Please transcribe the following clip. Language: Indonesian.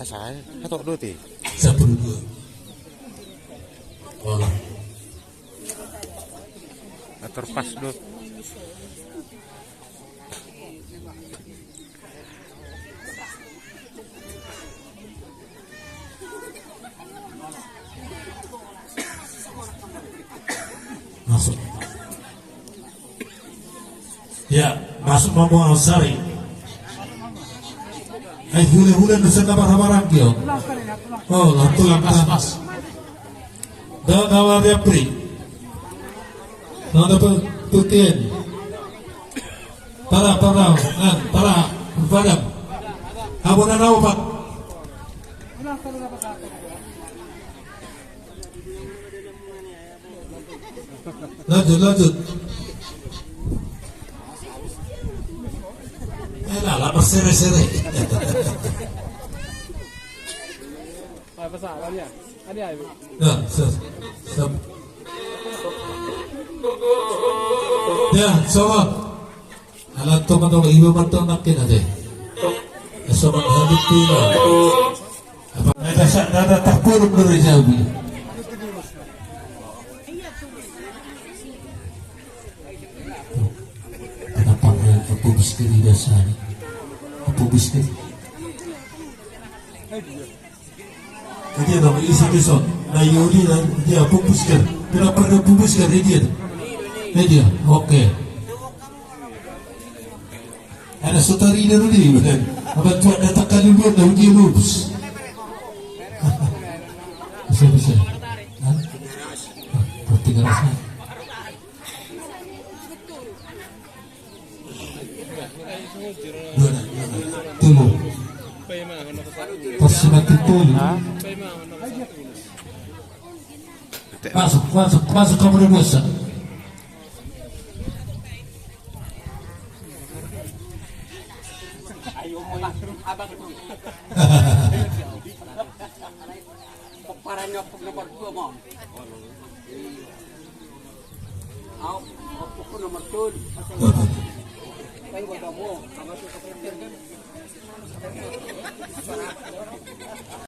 saya atau dua ti 10-2. Olah. terpas do Masuk. Ya, masuk Mambo Ansari. Hule-hule nusa kabar-kabaran kyo. Oh, tulang pas. Dan awal dia pri. Nada putien. Para, padam. Abon na Pak. Lanjut. Lah bersere-sere. Pasal apa dia? Ada apa? Nah, stop. Ya, sama. Alat to man to ibu man to nakin ade. So man habit to. Apa ada takpur dari jauh. Kenapa aku biskit dasar? Aku biskit. Jadi ada isa na yuri na dia pupuskan. Kenapa dia pupuskan dia? Dia, oke. Ada sutari dulu di bukan? Apa tuan datangkan dulu dah uji lulus. Bisa. Berarti ngerasa. Tunggu. Pas tunggu. Masuk kamu udah bosan. Parahnya nomor 2 mau. Aku nomor 2. Kayu buat kamu.